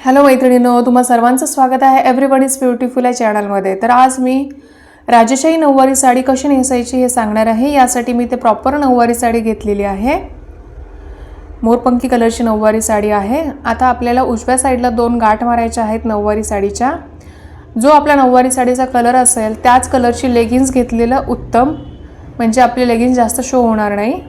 Hello मैत्रिणींनो, तुम्हा सर्वांचं स्वागत आहे एव्हरीवन इज ब्युटिफुल या चॅनलमध्ये। तर आज मी राजेशाही नऊवारी साडी कशी नेसायची हे सांगणार आहे। यासाठी मी ते प्रॉपर नऊवारी साडी घेतलेली आहे। मोरपंखी कलरची नऊवारी साडी आहे। आता आपल्याला उजव्या साईडला 2 गाठ मारायच्या आहेत नऊवारी साडीच्या। जो आपला नऊवारी साडीचा कलर असेल त्याच कलरची लेगिन्स घेतलेलं उत्तम, म्हणजे आपले लेगिन्स जास्त शो होणार नाही।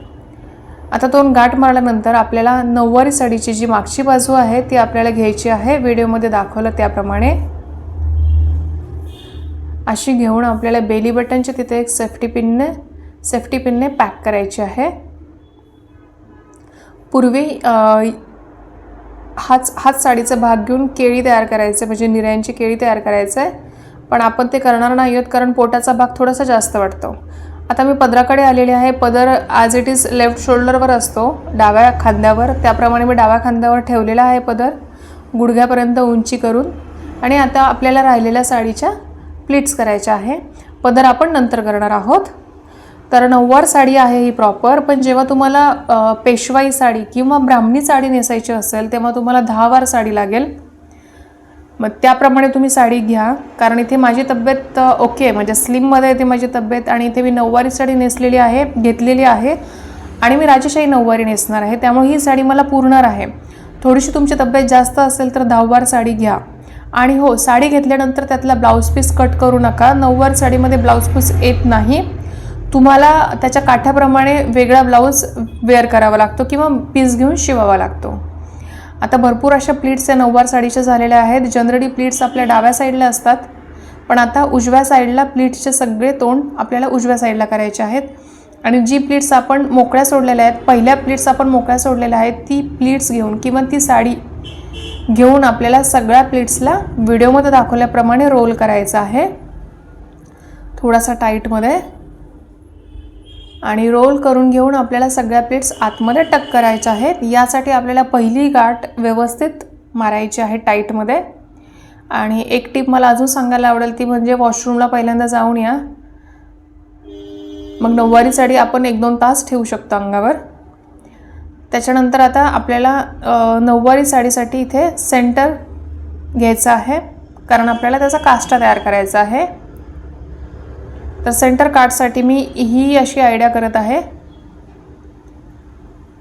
आता 2 गाठ मारल्यानंतर आपल्याला नऊवारी साडीची जी मागची बाजू आहे ती आपल्याला घ्यायची आहे। व्हिडिओमध्ये दाखवलं त्याप्रमाणे अशी घेऊन आपल्याला बेली बटनच्या तिथे एक सेफ्टी पिनने पॅक करायची आहे। पूर्वी हाच साडीचा भाग घेऊन केळी तयार करायचे, म्हणजे निऱ्यांची केळी तयार करायचे, पण आपण ते करणार नाही आहोत कारण पोटाचा भाग थोडासा जास्त वाटतो। आता मी पदराकडे आलेले आहे। पदर ॲज इट इज लेफ्ट शोल्डरवर असतो, डाव्या खांद्यावर, त्याप्रमाणे मी डाव्या खांद्यावर ठेवलेला आहे पदर गुडघ्यापर्यंत उंची करून। आणि आता आपल्याला राहिलेल्या साडीच्या प्लीट्स करायच्या आहे। पदर आपण नंतर करणार आहोत। तर नऊवार साडी आहे ही प्रॉपर, पण जेव्हा तुम्हाला पेशवाई साडी किंवा ब्राह्मणी साडी नेसायची असेल तेव्हा तुम्हाला 10 वार साडी लागेल। मग त्याप्रमाणे तुम्ही साडी घ्या, कारण इथे माझी तब्येत ओके, म्हणजे स्लिममध्ये येते माझी तब्येत, आणि इथे मी नऊवारी साडी नेसलेली आहे, घेतलेली आहे, आणि मी राजेशाही नऊवारी नेसणार आहे, त्यामुळे ही साडी मला पुरणार आहे। थोडीशी तुमची तब्येत जास्त असेल तर 10 वार साडी घ्या। आणि हो, साडी घेतल्यानंतर त्यातला ब्लाऊज पीस कट करू नका। नऊवार साडीमध्ये ब्लाऊज पीस येत नाही, तुम्हाला त्याच्या काठ्याप्रमाणे वेगळा ब्लाऊज वेअर करावा लागतो किंवा पीस घेऊन शिवावा लागतो। आता भरपूर अशा प्लीट्स या नऊवार साडीच्या झालेल्या आहेत। जनरली प्लीट्स आपल्या डाव्या साईडला असतात, पण आता उजव्या साईडला प्लीट्सचे सगळे तोंड आपल्याला उजव्या साईडला करायचे आहेत। आणि जी प्लीट्स आपण मोकळ्या सोडलेल्या आहेत, पहिल्या प्लीट्स आपण मोकळ्या सोडलेल्या आहेत, ती प्लीट्स घेऊन किंवा ती साडी घेऊन आपल्याला सगळ्या प्लीट्सला व्हिडिओमध्ये दाखवल्याप्रमाणे रोल करायचा आहे, थोडासा टाईटमध्ये, आणि रोल करून घेऊन आपल्याला सगळ्या प्लीट्स आतमध्ये टक करायच्या आहेत। यासाठी आपल्याला पहिली गाठ व्यवस्थित मारायची आहे टाईटमध्ये। आणि एक टिप मला अजून सांगायला आवडेल ती म्हणजे वॉशरूमला पहिल्यांदा जाऊन या, मग नऊवारी साडी आपण 1-2 तास ठेवू शकतो अंगावर। त्याच्यानंतर आता आपल्याला नऊवारी साडीसाठी इथे सेंटर घ्यायचा आहे, कारण आपल्याला त्याचा काष्टा तयार करायचा आहे। तर सेंटर काठसाठी मी ही अशी आयडिया करत आहे।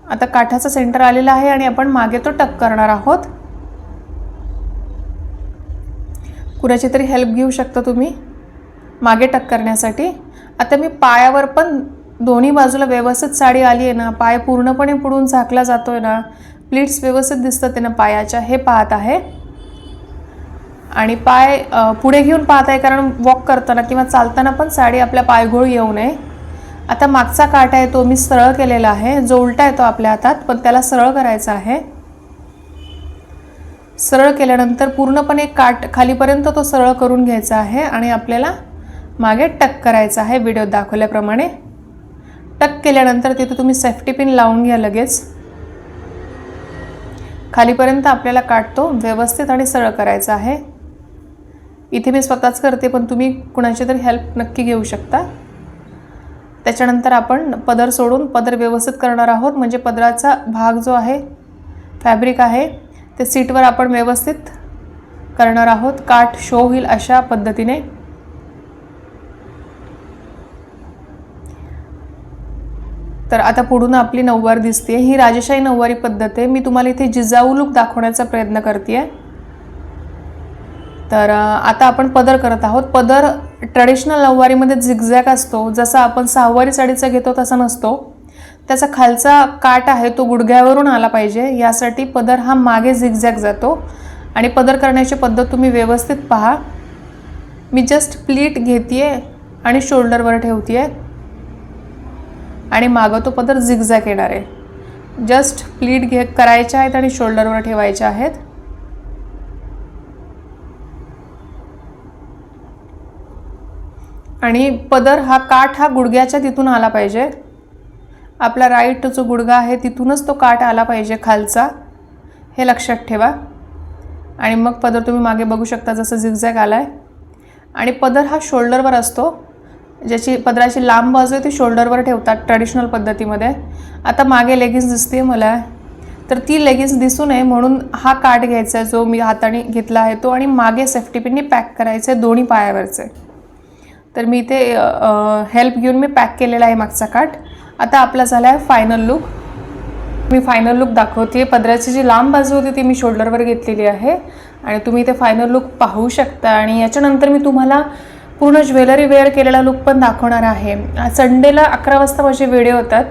आता काठाचा सेंटर आलेला आहे आणि आपण मागे तो टक करणार आहोत। कुणाची तरी हेल्प घेऊ शकता तुम्ही मागे टक करण्यासाठी। आता मी पायावर पण दोन्ही बाजूला व्यवस्थित साडी आली आहे ना, पाय पूर्णपणे पुढून झाकला जातोय ना, प्लीट्स व्यवस्थित दिसतात आहे ना पायाच्या, हे पाहत आहे। आणि पाय पुढे घेऊन पाहत आहे, कारण वॉक करताना किंवा चालताना पण साडी आपल्या पायघोळ येऊ नये। आता मागचा काठ आहे तो मी सरळ केलेला आहे, जो उलटा येतो आपल्या हातात, पण त्याला सरळ करायचा आहे। सरळ केल्यानंतर पूर्णपणे काठ खालीपर्यंत तो सरळ करून घ्यायचा आहे आणि आपल्याला मागे टक करायचा आहे व्हिडिओत दाखवल्याप्रमाणे। टक केल्यानंतर तिथे तुम्ही सेफ्टी पिन लावून घ्या लगेच। खालीपर्यंत आपल्याला काठ तो व्यवस्थित आणि सरळ करायचा आहे। इथे मी स्वतःच करते, पण तुम्ही कुणाची तरी हेल्प नक्की घेऊ शकता। त्याच्यानंतर आपण पदर सोडून पदर व्यवस्थित करणार आहोत, म्हणजे पदराचा भाग जो आहे, फॅब्रिक आहे, ते सीटवर आपण व्यवस्थित करणार आहोत, काठ शो होईल अशा पद्धतीने। तर आता पुढून आपली नऊवार दिसते, ही राजेशाही नऊवारी पद्धत आहे। मी तुम्हाला इथे जिजाऊ लुक दाखवण्याचा प्रयत्न करते। तर आता आपण पदर करत आहोत। पदर ट्रेडिशनल नऊवारीमध्ये झिगझॅग असतो, जसा आपण सहावारी साडीचा घेतो तसा नसतो। त्याचा खालचा काठ आहे तो गुडघ्यावरून आला पाहिजे, यासाठी पदर हा मागे झिगझॅग जातो। आणि पदर करण्याची पद्धत तुम्ही व्यवस्थित पहा। मी जस्ट प्लीट घेते आणि शोल्डरवर ठेवते, आणि मागं तो पदर झिगझॅग येणार आहे। जस्ट प्लीट करायचे आहेत आणि शोल्डरवर ठेवायचे आहेत। आणि पदर हा काठ हा गुडघ्याच्या तिथून आला पाहिजे, आपला राईट जो गुडघा आहे तिथूनच तो काठ आला पाहिजे खालचा, हे लक्षात ठेवा। आणि मग पदर तुम्ही मागे बघू शकता जसं झिगझॅग आला आहे। आणि पदर हा शोल्डरवर असतो, ज्याची पदराची लांब बाजू आहे ती शोल्डरवर ठेवतात ट्रेडिशनल पद्धतीमध्ये। आता मागे लेगिन्स दिसते मला, तर ती लेगिन्स दिसू नये म्हणून हा काठ घ्यायचा आहे जो मी हाताने घेतला आहे तो, आणि मागे सेफ्टी पिनने पॅक करायचं आहे दोन्ही पायावरचे. तर मी इथे हेल्प घेऊन मी पॅक केलेला आहे मागचा काठ. आता आपला झाला आहे फायनल लुक. मी फायनल लुक दाखवते. पदराची जी लांब बाजू होती ती मी शोल्डरवर घेतलेली आहे आणि तुम्ही इथे फायनल लुक पाहू शकता. आणि याच्यानंतर मी तुम्हाला पूर्ण ज्वेलरी वेअर केलेला लुक पण दाखवणार आहे. संडेला 11 वाजता माझे व्हिडिओ होतात,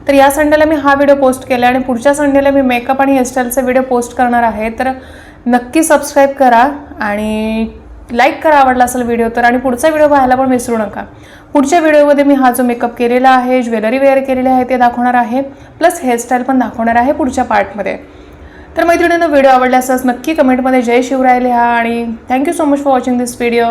तर या संडेला मी हा व्हिडिओ पोस्ट केला आणि पुढच्या संडेला मी मेकअप आणि हेअरस्टाईलचा व्हिडिओ पोस्ट करणार आहे. तर नक्की सबस्क्राईब करा आणि लाईक करा आवडला असेल व्हिडिओ तर, आणि पुढचा व्हिडिओ पाहायला पण विसरू नका. पुढच्या व्हिडिओमध्ये मी हा जो मेकअप केलेला आहे, ज्वेलरी वेअर केलेली आहे ते दाखवणार आहे, प्लस हेअरस्टाईल पण दाखवणार आहे पुढच्या पार्टमध्ये. तर मैत्रिणींनो, व्हिडिओ आवडला असल्यास नक्की कमेंटमध्ये जय शिवराय लिहा आणि thank you so much for watching this video.